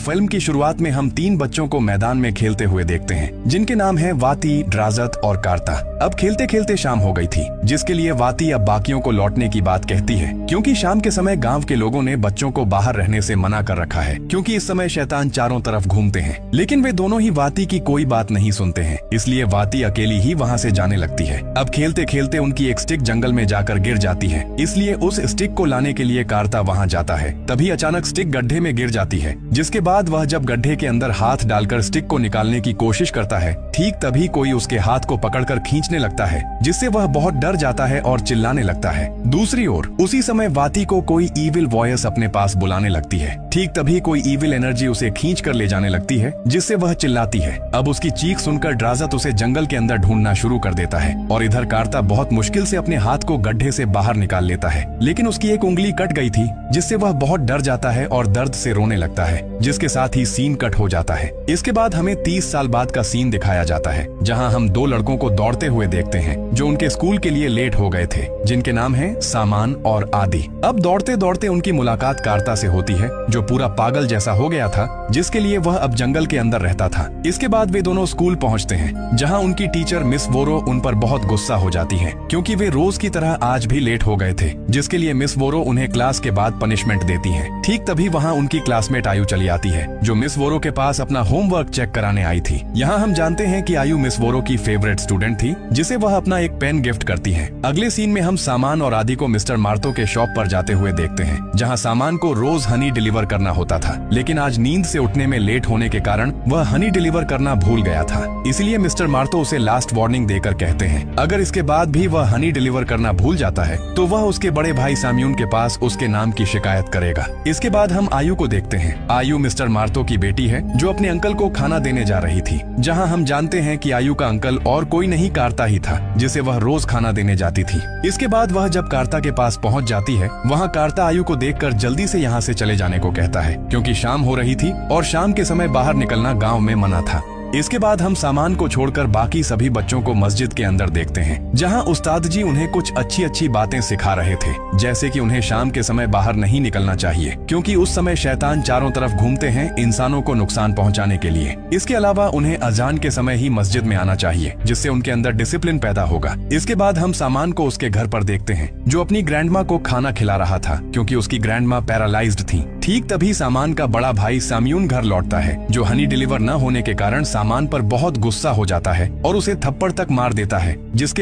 Film की शुरुआत में हम 3 बच्चों को मैदान में खेलते हुए देखते हैं, जिनके नाम हैं वाती, ड्राजत और कार्ता। अब खेलते खेलते शाम हो गई थी, जिसके लिए वाती अब बाकियों को लौटने की बात कहती है, क्योंकि शाम के समय गांव के लोगों ने बच्चों को बाहर रहने से मना कर रखा है, क्योंकि इस समय शैतान चारों तरफ घूमते हैं। लेकिन वे दोनों ही वाती की कोई बात नहीं सुनते हैं, इसलिए वाती अकेली ही वहाँ से जाने लगती है। अब खेलते खेलते उनकी एक स्टिक जंगल में जाकर गिर जाती है, इसलिए उस स्टिक को लाने के लिए कार्ता वहाँ जाता है। तभी अचानक स्टिक गड्ढे में गिर जाती है, जिसके बाद वह जब गड्ढे के अंदर हाथ डालकर स्टिक को निकालने की कोशिश करता है, ठीक तभी कोई उसके हाथ को पकड़कर खींचने लगता है, जिससे वह बहुत डर जाता है और चिल्लाने लगता है। दूसरी ओर उसी समय वाती को कोई ईविल वॉयस अपने पास बुलाने लगती है। ठीक तभी कोई ईविल एनर्जी उसे खींच कर ले जाने लगती है, जिससे वह चिल्लाती है। अब उसकी चीख सुनकर ड्राजत उसे जंगल के अंदर ढूंढना शुरू कर देता है और इधर कार्ता बहुत मुश्किल से अपने हाथ को गड्ढे से बाहर निकाल लेता है, लेकिन उसकी एक उंगली कट गई थी, जिससे वह बहुत डर जाता है और दर्द से रोने लगता है, जिसके साथ ही सीन कट हो जाता है। इसके बाद हमें 30 साल बाद का सीन दिखाया जाता है, जहां हम 2 लड़कों को दौड़ते हुए देखते हैं, जो उनके स्कूल के लिए लेट हो गए थे, जिनके नाम हैं सामान और आदि। अब दौड़ते दौड़ते उनकी मुलाकात कार्ता से होती है, जो पूरा पागल जैसा हो गया था, जिसके लिए वह अब जंगल के अंदर रहता था। इसके बाद वे दोनों स्कूल पहुंचते हैं, जहां उनकी टीचर मिस वोरो उन पर बहुत गुस्सा हो जाती है, क्योंकि वे रोज की तरह आज भी लेट हो गए थे, जिसके लिए मिस वोरो उन्हें क्लास के बाद पनिशमेंट देती है। ठीक तभी वहाँ उनकी क्लासमेट आयु चली आती है, जो मिस वोरो के पास अपना होमवर्क चेक कराने आई थी। यहाँ हम जानते हैं कि आयु मिस वोरो की फेवरेट स्टूडेंट थी, जिसे वह अपना एक पेन गिफ्ट करती है। अगले सीन में हम सामान और आदि को मिस्टर मार्तो के शॉप पर जाते हुए देखते हैं, जहाँ सामान को रोज हनी डिलीवर करना होता था, लेकिन आज नींद से उठने में लेट होने के कारण वह हनी डिलीवर करना भूल गया था। इसलिए मिस्टर मार्तो उसे लास्ट वार्निंग देकर कहते हैं, अगर इसके बाद भी वह हनी डिलीवर करना भूल जाता है तो वह उसके बड़े भाई साम्यून के पास उसके नाम की शिकायत करेगा। इसके बाद हम आयु को देखते हैं। आयु मिस्टर मार्तो की बेटी है, जो अपने अंकल को खाना देने जा रही थी, जहां हम जानते हैं कि आयु का अंकल और कोई नहीं कार्ता ही था, जिसे वह रोज खाना देने जाती थी। इसके बाद वह जब कार्ता के पास पहुंच जाती है, वहां कार्ता आयु को देखकर जल्दी से यहां से चले जाने को कहता है, क्योंकि शाम हो रही थी और शाम के समय बाहर निकलना गाँव में मना था। इसके बाद हम सामान को छोड़कर बाकी सभी बच्चों को मस्जिद के अंदर देखते हैं, जहां उस्ताद जी उन्हें कुछ अच्छी अच्छी बातें सिखा रहे थे, जैसे कि उन्हें शाम के समय बाहर नहीं निकलना चाहिए, क्योंकि उस समय शैतान चारों तरफ घूमते हैं इंसानों को नुकसान पहुंचाने के लिए। इसके अलावा उन्हें अजान के समय ही मस्जिद में आना चाहिए, जिससे उनके अंदर डिसिप्लिन पैदा होगा। इसके बाद हम सामान को उसके घर पर देखते हैं, जो अपनी ग्रैंडमा को खाना खिला रहा था, क्योंकि उसकी ग्रैंडमा पैरालाइज्ड थी। ठीक तभी सामान का बड़ा भाई साम्यून घर लौटता है, जो हनी डिलीवर न होने के कारण सामान पर बहुत गुस्सा हो जाता है और उसे थप्पड़ तक मार देता है, जिसके